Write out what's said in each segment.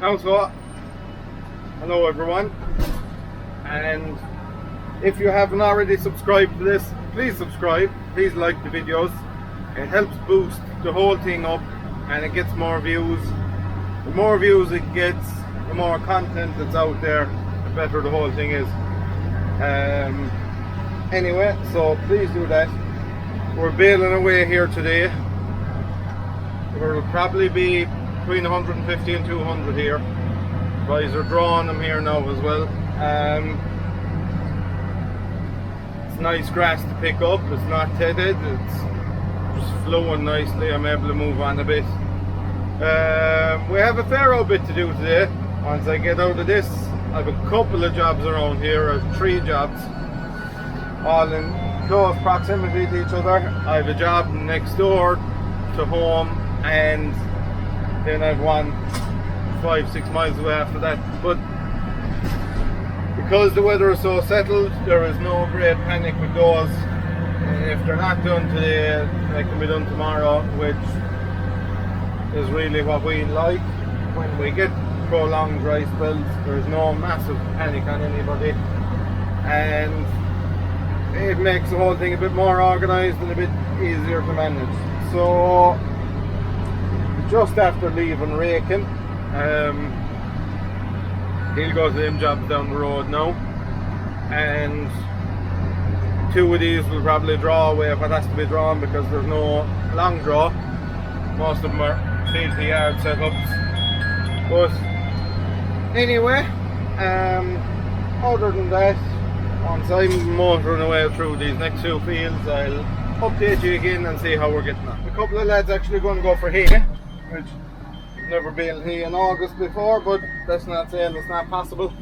Also, hello everyone, and if you haven't already subscribed to this, please subscribe, please like the videos. It helps boost the whole thing up and it gets more views. The more views it gets, the more content that's out there, the better the whole thing is. Anyway, so please do that. We're baling away here today. We'll probably be between 150 and 200 here. Guys are drawing them here now as well. It's nice grass to pick up, it's not tethered, it's just flowing nicely. I'm able to move on a bit. We have a fair old bit to do today. Once I get out of this, I have a couple of jobs around here. I have 3 jobs, all in close proximity to each other. I have a job next door to home, and then I have one 5-6 miles away after that. But because the weather is so settled, there is no great panic with those. If they're not done today, they can be done tomorrow, which is really what we like. When we get prolonged dry spells, there's no massive panic on anybody, and it makes the whole thing a bit more organised and a bit easier to manage. So just after leaving raking, he'll go to them jobs down the road now, and 2 of these will probably draw away what has to be drawn because there's no long draw. Most of them are field to yard setups. But anyway, other than that, once I'm motoring away through these next 2 fields, I'll update you again and see how we're getting on. A couple of lads actually going to go for hay, which I've never baled hay in August before, but that's not saying it's not possible.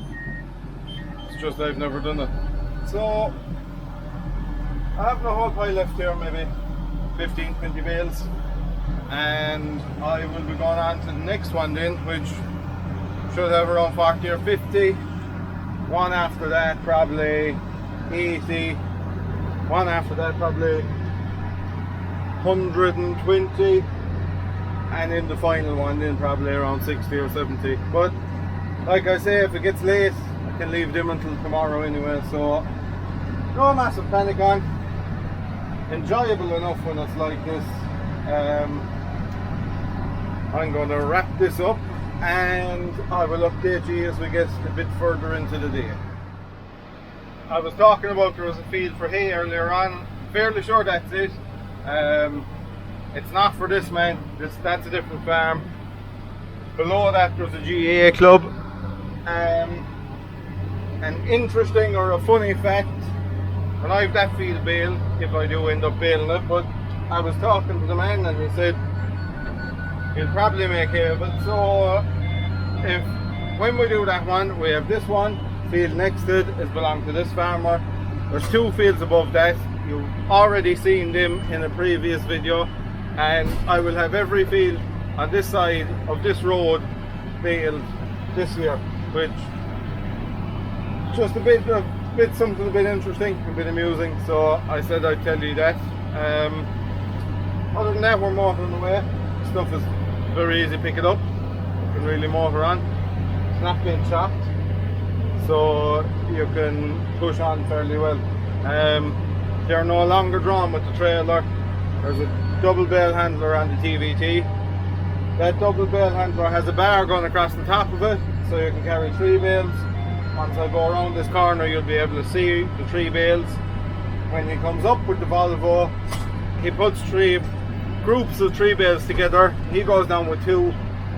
It's just I've never done it. So I have a whole pile left here, maybe 15-20 bales, and I will be going on to the next one then, which should have around 40 or 50. One after that probably 80. One after that probably 120, and in the final one then probably around 60 or 70. But like I say, if it gets late, I can leave them until tomorrow anyway, so no massive panic on. Enjoyable enough when it's like this. I'm going to wrap this up and I will update you as we get a bit further into the day. I was talking about there was a field for hay earlier on. Fairly sure that's it. It's not for this man. That's a different farm. Below that there's a GAA club. An interesting or a funny fact, and I have that field baled if I do end up baling it, but I was talking to the man and he said he'll probably make hay of it. So when we do that one, we have this one field next to it is belong to this farmer. There's 2 fields above that. You've already seen them in a previous video, and I will have every field on this side of this road baled this year, which just a bit something a bit interesting, a bit amusing, so I said I'd tell you that. Other than that, we're motoring away. Stuff is very easy to pick it up. You can really motor on. It's not being chopped, so you can push on fairly well. They're no longer drawn with the trailer. There's a double bale handler on the TVT. That double bale handler has a bar going across the top of it, so you can carry 3 bales. Once I go around this corner, you'll be able to see the 3 bales. When he comes up with the Volvo, he puts 3 groups of 3 bales together. He goes down with 2.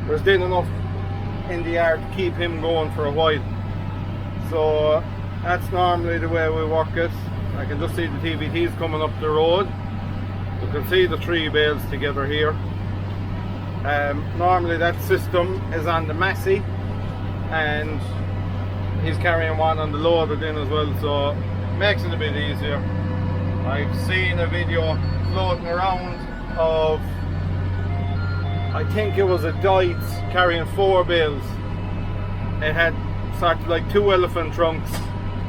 There's then enough in the yard to keep him going for a while. So that's normally the way we work it. I can just see the TVTs coming up the road. You can see the 3 bales together here. Normally that system is on the Massey, and he's carrying one on the loader then as well, so it makes it a bit easier. I've seen a video floating around of, I think it was a Dites carrying 4 bales. It had sort of like 2 elephant trunks.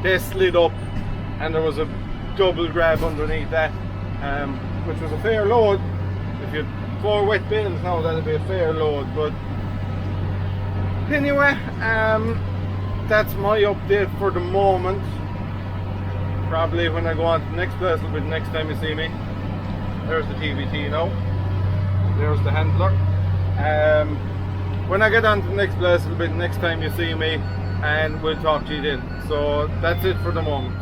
They slid up and there was a double grab underneath that, which was a fair load. If you had 4 wet bales now, that'd be a fair load, but anyway, that's my update for the moment. Probably when I go on to the next place will be the next time you see me. There's the TVT now. There's the handler. When I get on to the next place it'll be the next time you see me, and we'll talk to you then. So that's it for the moment.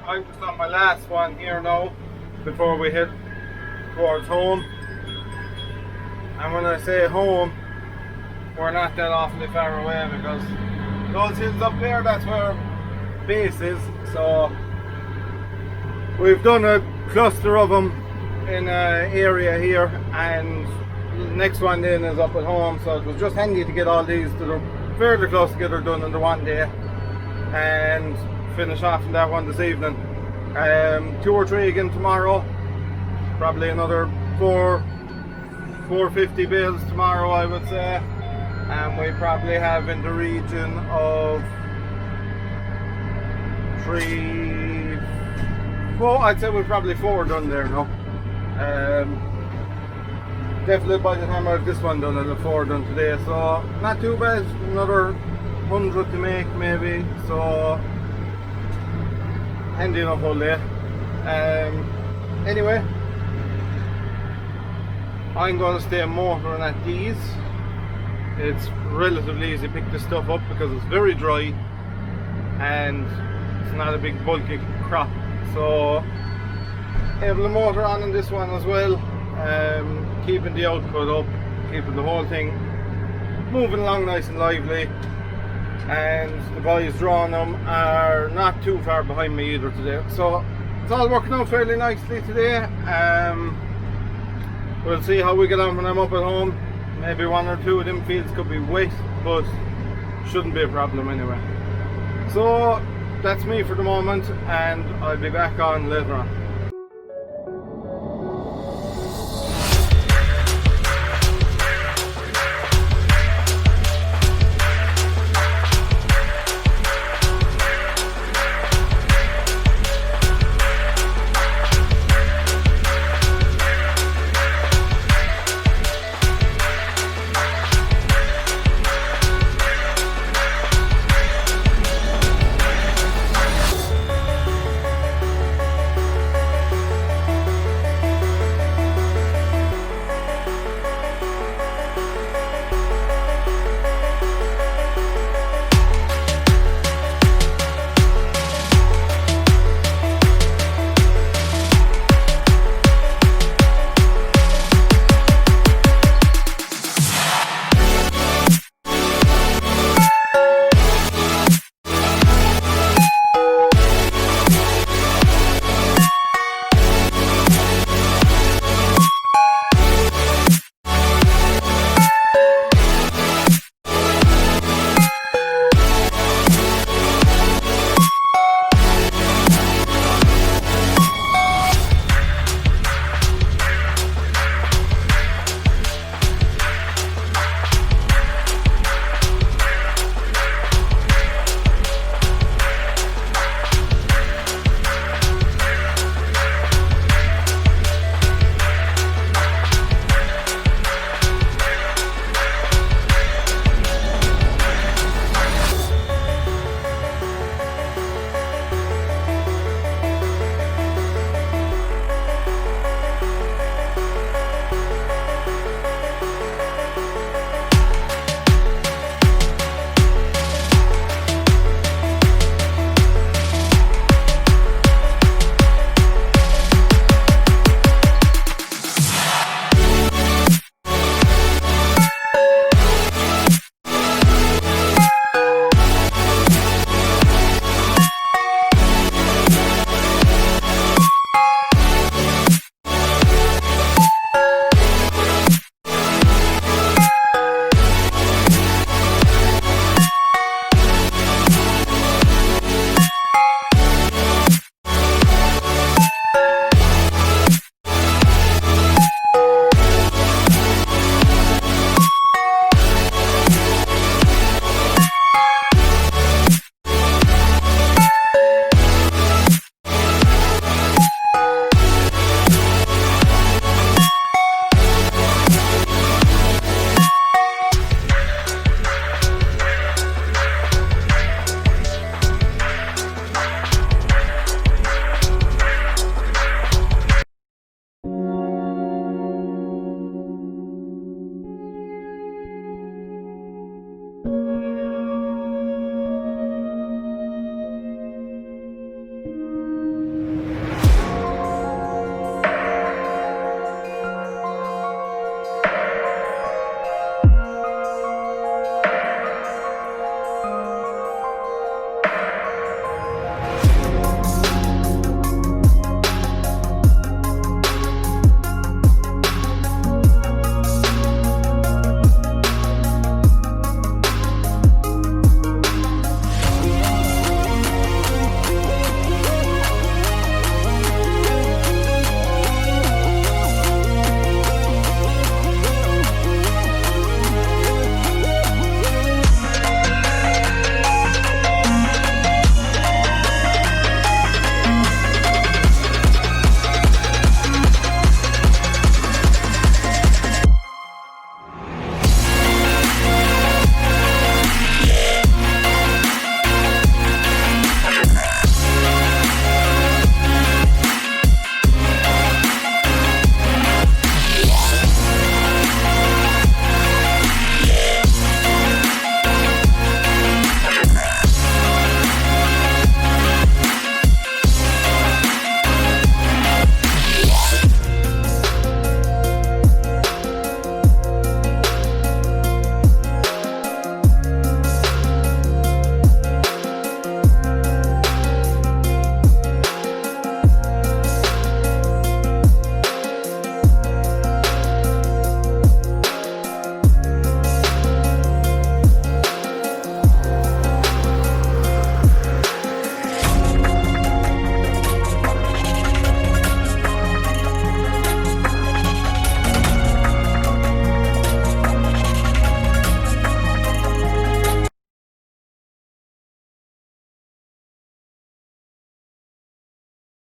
I'm just on my last one here now before we head towards home. And when I say home, we're not that awfully far away, because those hills up there, that's where base is. So we've done a cluster of them in an area here, and the next one then is up at home. So it was just handy to get all these that are fairly close together done in the one day and finish off in that one this evening. 2 or 3 again tomorrow, probably another 450 bales tomorrow, I would say, and we probably have in the region of 3, 4, I'd say we're probably 4 done there now. Definitely by the time I have this one done, I'll have 4 done today, so not too bad. Another 100 to make maybe, so handy enough all day. Anyway, I'm going to stay motoring at these. It's relatively easy to pick this stuff up because it's very dry and it's not a big bulky crop, so able to motor on in this one as well, keeping the output up, keeping the whole thing moving along nice and lively. And the boys drawing them are not too far behind me either today, so it's all working out fairly nicely today. We'll see how we get on when I'm up at home. Maybe 1 or 2 of them fields could be wet, but shouldn't be a problem anyway. So that's me for the moment, and I'll be back on later on.